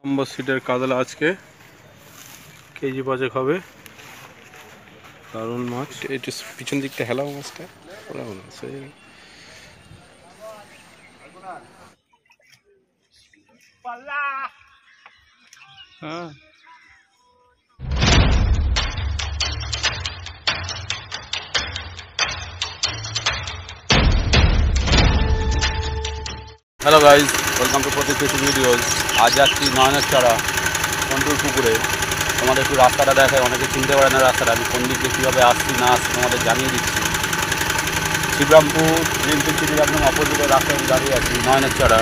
নম্বর সিটের কাতলা আজকে কেজি 5 হবে। দারুণ মাছ। একটু পিছন দিকটা হেলাও মাছটা ওরা মনে আছে। হ্যাঁ, hello guys, welcome to Pratik fishing videos. আজ যাচ্ছি নয়নেরচড়া কন্ট্রোল পুকুরে। তোমাদের একটু রাস্তাটা দেখায়, অনেকে চিনতে পারে না রাস্তাটা। আমি কোন দিক দিয়ে কীভাবে আসছি না আসছি তোমাদের জানিয়ে দিচ্ছি। শিবরামপুর গ্রিনফিল্ড সিটির একদম অপোজিটে রাস্তায় দাঁড়িয়ে আছি, নয়নেরচড়া।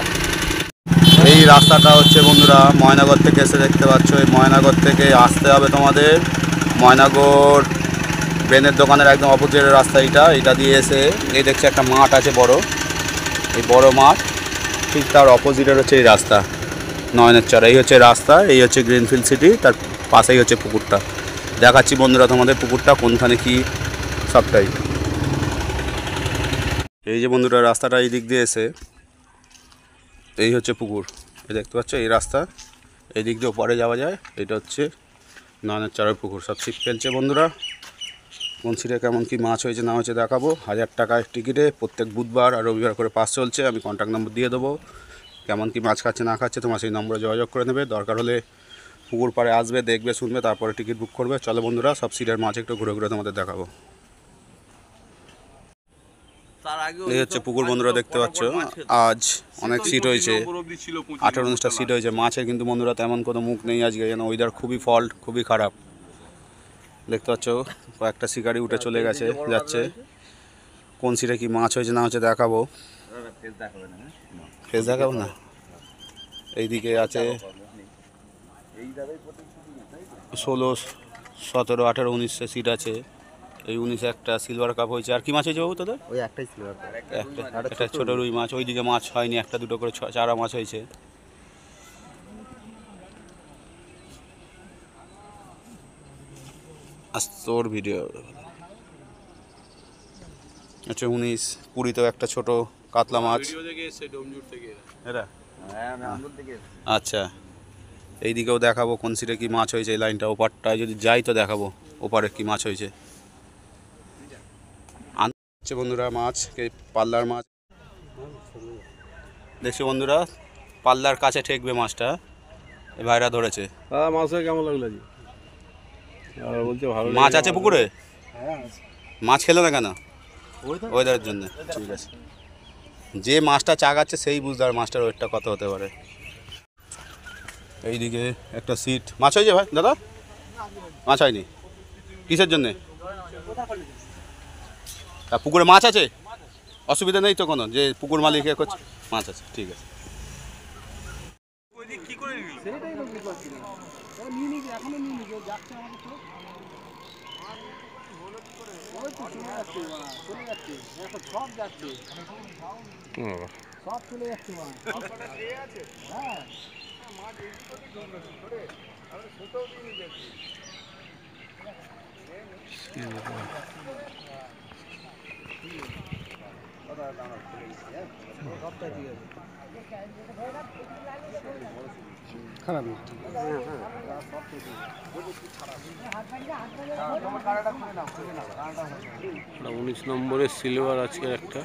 এই রাস্তাটা হচ্ছে বন্ধুরা ময়নাগর থেকে এসে দেখতে পাচ্ছ। এই ময়নাগর থেকে আসতে হবে তোমাদের ময়নাগর বেনের দোকানের একদম অপোজিটের রাস্তা। এটা দিয়ে এসে এই দেখছি একটা মাঠ আছে বড়, এই বড় মাঠ, ঠিক তার অপোজিটের হচ্ছে এই রাস্তা নয়নেরচড়া। এই হচ্ছে রাস্তা, এই হচ্ছে গ্রিনফিল্ড সিটি, তার পাশেই হচ্ছে পুকুরটা। দেখাচ্ছি বন্ধুরা তোমাদের পুকুরটা কোনখানে কি সবটাই। এই যে বন্ধুরা রাস্তাটা এই দিক দিয়ে এসে এই হচ্ছে পুকুর, এই দেখতে পাচ্ছ এই রাস্তা, এই দিক দিয়ে ওপারে যাওয়া যায়। এটা হচ্ছে নয়নেরচড়ার পুকুর। সব ছিপ ফেলছে বন্ধুরা। কোন সিটে কেমন কি মাছ হয়েছে না হয়েছে দেখাবো। 1000 টাকায় টিকিটে প্রত্যেক বুধবার আর রবিবার করে পাস চলছে। আমি কন্ট্যাক্ট নম্বর দিয়ে দেবো। কেমন কি মাছ খাচ্ছে না খাচ্ছে তোমার সেই নম্বরে যোগাযোগ করে নেবে। দরকার হলে পুকুর পাড়ে আসবে, দেখবে, শুনবে, তারপরে টিকিট বুক করবে। চলো বন্ধুরা সব সিটের মাছ একটু ঘুরে ঘুরে তোমাদের দেখাবো। এই হচ্ছে পুকুর বন্ধুরা, দেখতে পাচ্ছ আজ অনেক সিট হয়েছে, 18-19টা সিট হয়েছে। মাছের কিন্তু বন্ধুরা তেমন কোনো মুখ নেই আজকে, যেন ওয়েদার খুবই ফল্ট, খুবই খারাপ। দেখতে পাচ্ছ কয়েকটা শিকারি উঠে চলে যাচ্ছে। কোন সিটে কি মাছ হয়েছে না হয়েছে দেখাবো। ফেস দেখাবো না। এইদিকে আছে 16, 17, 18, 19 সিট আছে। এই 19 একটা সিলভার কাপ হয়েছে। আর কি মাছ হয়েছে বাবু তোদের? ওই একটাই সিলভার একটা ছোটো রুই মাছ। ওইদিকে মাছ হয়নি, একটা দুটো করে চারা মাছ হয়েছে। তোর ভিডিও আচ্ছা 19, 20তেও একটা ছোট কাতলা মাছ। এরা আচ্ছা, এইদিকেও দেখাবো কোন সিটে কি মাছ হয়েছে। এই লাইনটা ওপারটায় যদি যাই তো দেখাবো ওপারে কি মাছ হয়েছে। আনছে বন্ধুরা মাছ, পাল্লার মাছ দেখছি বন্ধুরা, পাল্লার কাছে ঠেকবে মাছটা, এই ভাইরা ধরেছে। দাদা মাছ কেমন লাগলো আজকে? বলছে ভালো মাছ আছে পুকুরে, মাছ খেলো না কেন? ওয়েদারের জন্য। ঠিক আছে, যে মাছটা চাগাচ্ছে সেই বুঝতে পারে মাছটার ওয়েটটা কত হতে পারে। এইদিকে একটা সিট মাছ হয়েছে ভাই দাদা? মাছ হয়নি কিসের জন্যে? তা পুকুরে মাছ আছে, অসুবিধা নেই তো কোনো, যে পুকুর মালিক করছে মাছ আছে। ঠিক আছে। সব চলে যাচ্ছে হ্যাঁ খারাপ 19 নম্বরের সিলভার আজকে একটা।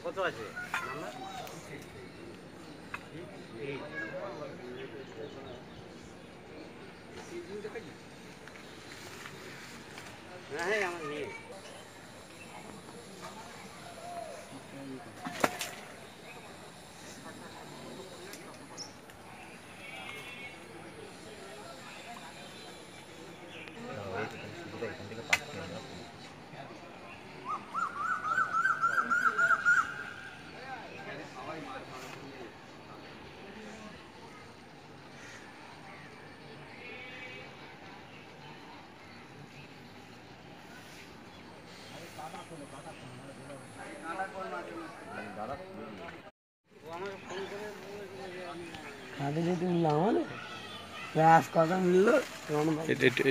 কত আছে হ্যাঁ আমার নিয়ে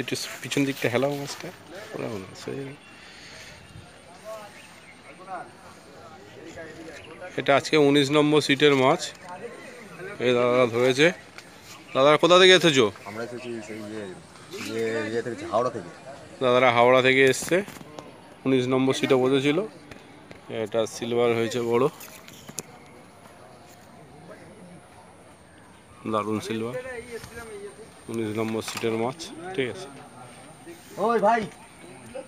একটু পিছন দিকটা হেলাও মাছটা, ওরা মনে হয় এটা আজকে 19 নম্বর সিটের মাছ। এই দাদা ধরেছে। দাদা কোথা থেকে এসেছো? আমরা এসেছি সেই ইয়ে থেকে, হাওড়া থেকে। দাদারা হাওড়া থেকে এসছে, 19 নম্বর সিটে বসেছিল। এটা সিলভার হয়েছে বড়, দারুণ সিলভার, 19 নম্বর সিটের মাছ। ঠিক আছে, ওই ভাই,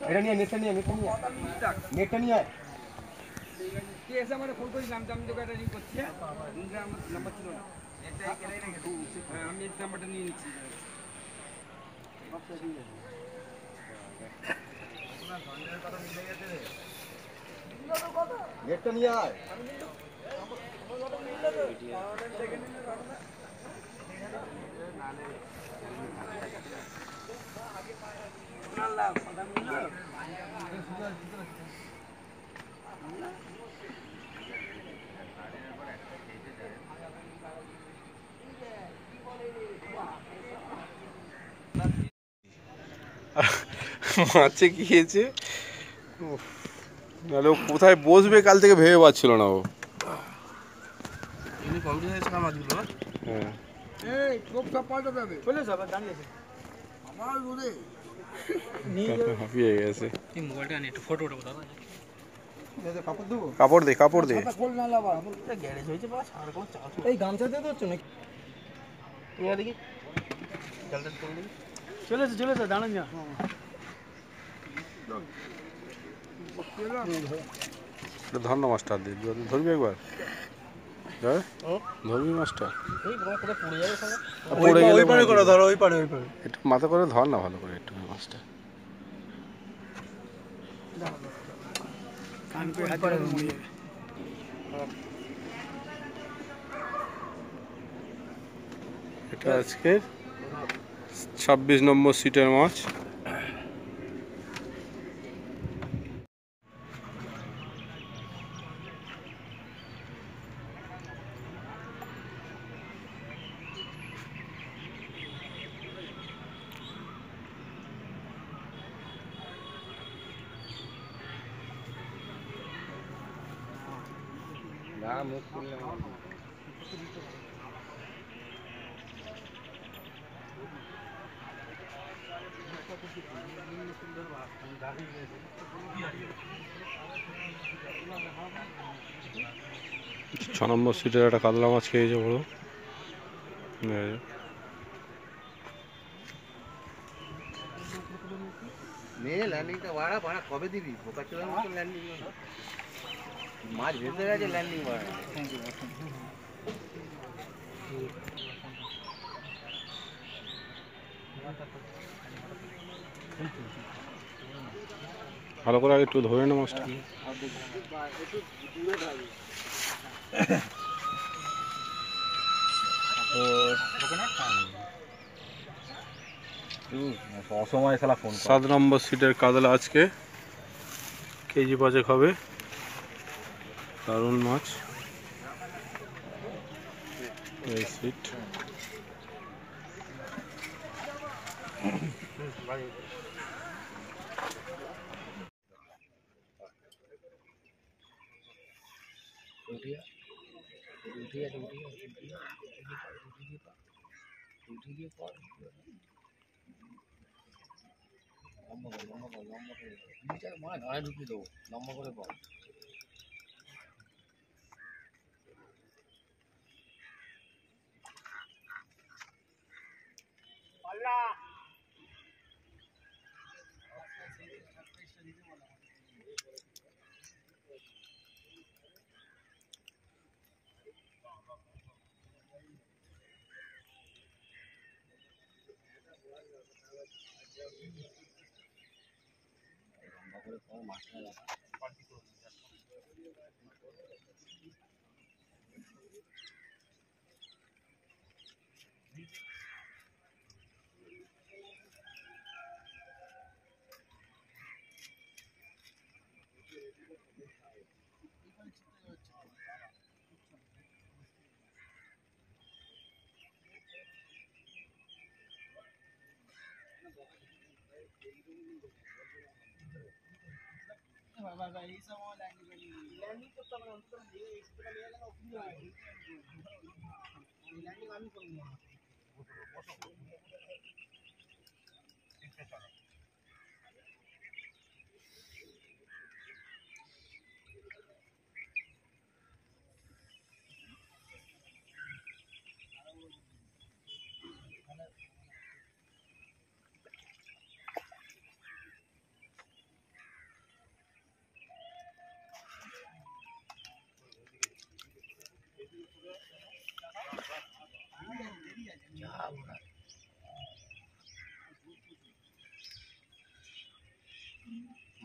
এটা নিয়ে নেটটা নিয়ে নেটটা নিয়ে আয়। এসে আমার ফোন করেছিলাম যে আমি তোকে একটা রিং করছি, হ্যাঁ আমার নাম্বার ছিল না, আমি এই নাম্বারটা নিয়ে নিচ্ছি। নেটটা নিয়ে আয়। মাছে খেয়েছে। নাহলে ও কোথায় বসবে কাল থেকে ভেবে পাচ্ছিল না ও। হ্যাঁ, এই টোপ সব পাল্টাতে হবে, চলে যাবে দাঁড়িয়েছে আমার রোদে হাঁপিয়ে গেছে। এই মোবাইলটা নিয়ে একটু ফটো উঠাবো দাদা। কাপড় দেবো? কাপড় দে। খোল না লাবা, আমার গ্যারেজ হয়েছে বা সার কোনো চাষ এই গামছা দিয়ে ধরছো নাকি? তুমি দেখি জলটা তুলে দিই। চলেছে দাঁড়ান যা। ধর না মাছটা, দিয়ে ধরবি একবার, হ্যাঁ ধরবি মাছটা। এই বড় করে পড়ে যাবে সব। পড়ে গেলে ওই পারে করে ধরো, ওই পারে। একটু মাথা করে ধর না ভালো করে একটু মাছটা। কান করে হাত করে মরে যাবে। এটা আজকে 26 নম্বর সিটের মাছ। না মুখ খুললে ছ নম্বর সিটের একটা কাতলা মাছ খেয়েছে বড়। মেয়ে ল্যান্ডিংটা বাড়া বাড়া কবে দিবি? বোকা চোদার মতো ল্যান্ডিং মাছ ভেসে গেছে, ল্যান্ডিং বাড়া। ভালো করে একটু ধরে না মাছটা। অসময় খেলা ফোন 7 নম্বর সিটের কাতলা আজকে কেজি 5 হবে, দারুণ মাছ। এই সিট ঢুকিয়ে দেবো, লম্বা করে বল।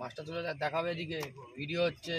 মাছটা তুলে দেখাবে এদিকে ভিডিও হচ্ছে।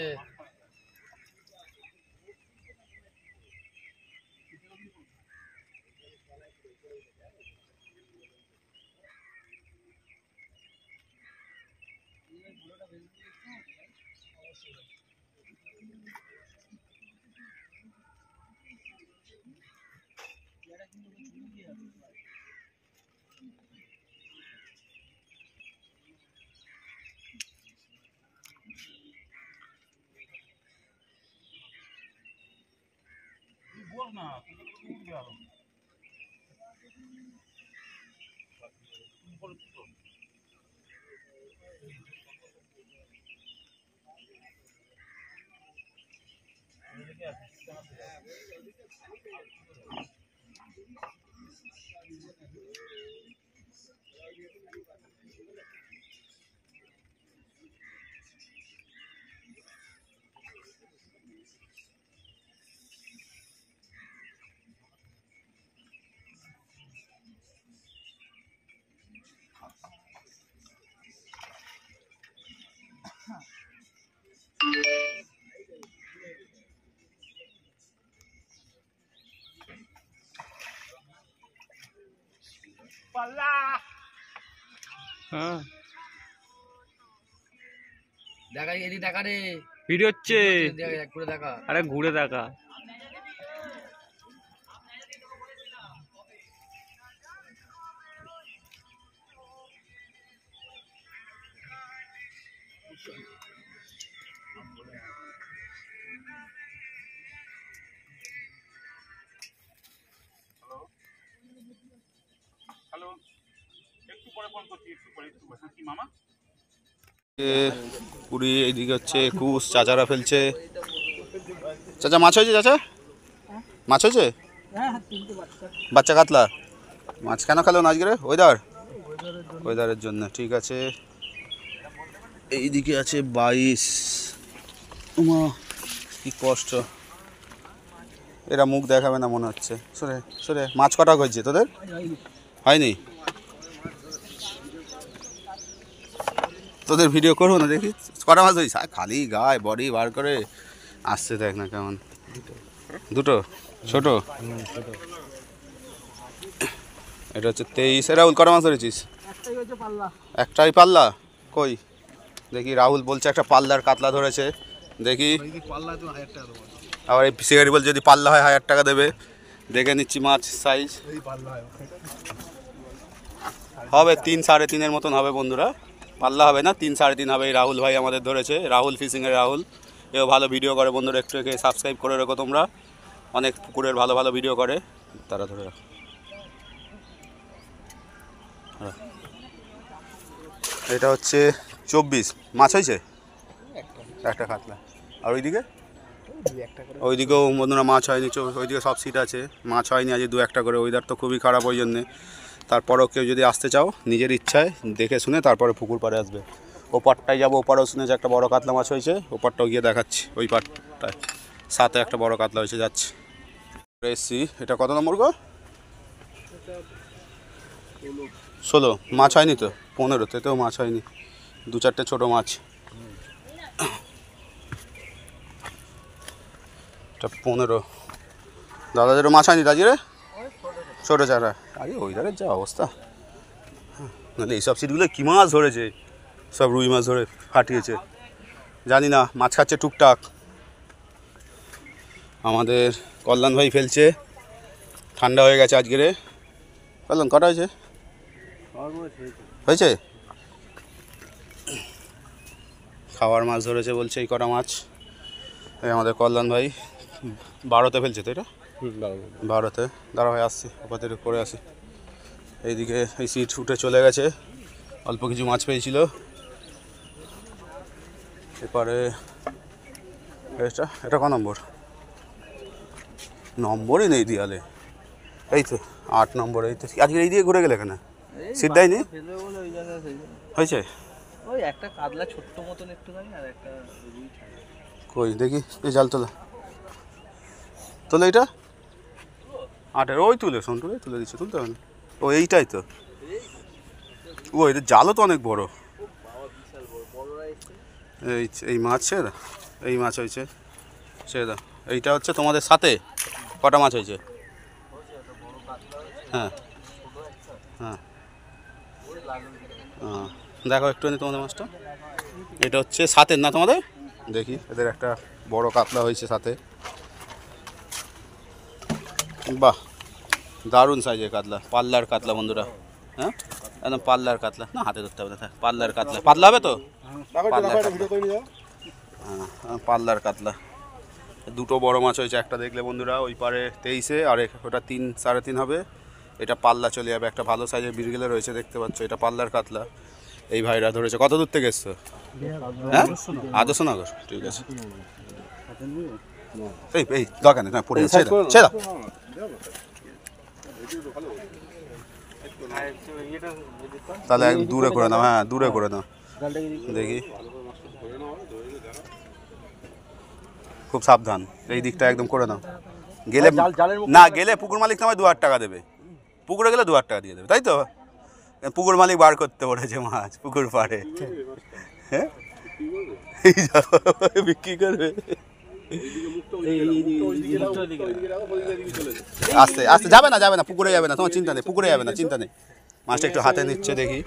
হ্যাঁ দেখা এদিকে দেখা রে ভিডিও হচ্ছে। ঘুরে দেখা। আরে ঘুরে দেখা। পুরি এইদিকে হচ্ছে কুস, চাচারা ফেলছে। চাচা মাছ হয়েছে? চাচা মাছ হয়েছে? বাচ্চা কাতলা মাছ কেন খেলো না আজকে? ওয়েদারের জন্য। ঠিক আছে, এইদিকে আছে 22। কি কষ্ট, এরা মুখ দেখাবে না মনে হচ্ছে। সরে সরে। মাছ কটা হয়েছে তোদের? হয়নি? তোদের ভিডিও করবো না দেখি কটা মাছ হয়েছে? খালি গায়ে বডি বার করে আসছে, দেখ না কেমন। দুটো ছোট। এটা হচ্ছে 23। রাহুল কটা মাছ ধরেছিস? একটাই পাল্লা? কই দেখি। রাহুল বলছে একটা পাল্লার কাতলা ধরেছে। দেখি আবার এই সিগারি বলছে যদি পাল্লা হয় 1000 টাকা দেবে। দেখে নিচ্ছি মাছ সাইজ হবে 3 3.5 মতন হবে বন্ধুরা। পাল্লা হবে না, 3 3.5 হবে। এই রাহুল ভাই আমাদের ধরেছে, রাহুল ফিশিংয়ের রাহুল। এও ভালো ভিডিও করে বন্ধুরা, একটু একে সাবস্ক্রাইব করে রেখো তোমরা। অনেক পুকুরের ভালো ভালো ভিডিও করে, তারা ধরে রাখো। এটা হচ্ছে 24 মাছ হয়েছে, একটা কাতলা। আর ওইদিকেও বন্ধুরা মাছ হয়নি। ওইদিকে সব সিট আছে, মাছ হয়নি আজ 2-1টা করে। ওয়েদার তো খুবই খারাপ, ওই জন্যে। তারপরেও কেউ যদি আসতে চাও নিজের ইচ্ছায় দেখে শুনে তারপরে পুকুর পাড়ে আসবে। ওপারটায় যাবো, ওপারেও শুনেছি একটা বড় কাতলা মাছ হয়েছে। ওপারটাও গিয়ে দেখাচ্ছি। ওই পারটায় সাথে একটা বড় কাতলা হয়েছে, যাচ্ছে। এসছি। এটা কত নম্বর গো? 16। মাছ হয়নি তো? 15। তেতেও মাছ হয়নি, 2-4টে ছোটো মাছ। এটা 15। দাদাদেরও মাছ হয়নি দাজিরে? ছোটো চারা। আরে ওইদারের যা অবস্থা, নাহলে এইসব সিটগুলো কী মাছ ধরেছে, সব রুই মাছ ধরে ফাটিয়েছে। জানি না, মাছ খাচ্ছে টুকটাক। আমাদের কল্যাণ ভাই ফেলছে, ঠান্ডা হয়ে গেছে আজকেরে। কল্যাণ কটা হয়েছে? হয়েছে। খাওয়ার মাছ ধরেছে বলছে এই কটা মাছ। এই আমাদের কল্যাণ ভাই 12তে ফেলছে তো এটা, 12তে। দাঁড়া ভাই আসছি, ওপাতে করে আসি। এইদিকে এই সিট উঠে চলে গেছে, অল্প কিছু মাছ পেয়েছিল। এরপরে এটা ক নম্বর? নম্বরই নেই দিয়ালে। এই তো 8 নম্বর। এই তো আজকে এই দিয়ে ঘুরে গেলে কেন? সিট দেয়নি হয়েছে? ওই একটা কাতলা ছোট্ট মতন একটুখানি আর একটা রুই। কই দেখি এই জাল তোলা তোলে, এটা 8-এর ওই তুলে সন্টু তুলে দিচ্ছে, তুলতে হবে না। ও এইটাই তো, ও এটা জালও তো অনেক বড়। এই মাছ ছেড়ে দাও, এই মাছ হয়েছে ছেড়ে দাও। এইটা হচ্ছে তোমাদের সাথে কটা মাছ হয়েছে? হ্যাঁ হ্যাঁ হ্যাঁ, দেখো একটুখানি তোমাদের মাছটা। এটা হচ্ছে সাথের না তোমাদের? দেখি এদের একটা বড় কাতলা হয়েছে সাথে। বাহ, দারুণ সাইজের কাতলা, পাল্লার কাতলা বন্ধুরা। হ্যাঁ একদম পাল্লার কাতলা, না হাতে ধরতে হবে না, পাল্লার কাতলা। পাতলা হবে তো? হ্যাঁ পাল্লার কাতলা। দুটো বড় মাছ হয়েছে, একটা দেখলে বন্ধুরা ওই পারে 23-এ, আর ওটা 3-3.5 হবে। এটা পাল্লা চলে যাবে, একটা ভালো সাইজের বিরগেলে রয়েছে দেখতে পাচ্ছ, এটা পাল্লার কাতলা। এই ভাইরা ধরেছে। কত দূর থেকে এসছো? হ্যাঁ আদর্শনগর, ঠিক আছে। এই দোকানে না পড়ে ছেড়ে দাও। তাহলে দূরে করে নাও, হ্যাঁ দূরে করে নাও। দেখি খুব সাবধান, এই দিকটা একদম করে নাও। গেলে না, গেলে পুকুর মালিক তোমায় 2,000 টাকা দেবে। পুকুরে গেলে 2,000 টাকা দিয়ে দেবে, তাই তো? পুকুর মালিক বার করতে বলেছে মাছ পুকুর পাড়ে। হ্যাঁ বিক্রি করবে। আস্তে আস্তে, যাবে না পুকুরে যাবে না, তোমার চিন্তা নেই, পুকুরে যাবে না, চিন্তা নেই। মাছটা একটু হাতে নিচ্ছে দেখি।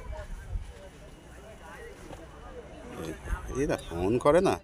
এরা ফোন করে না।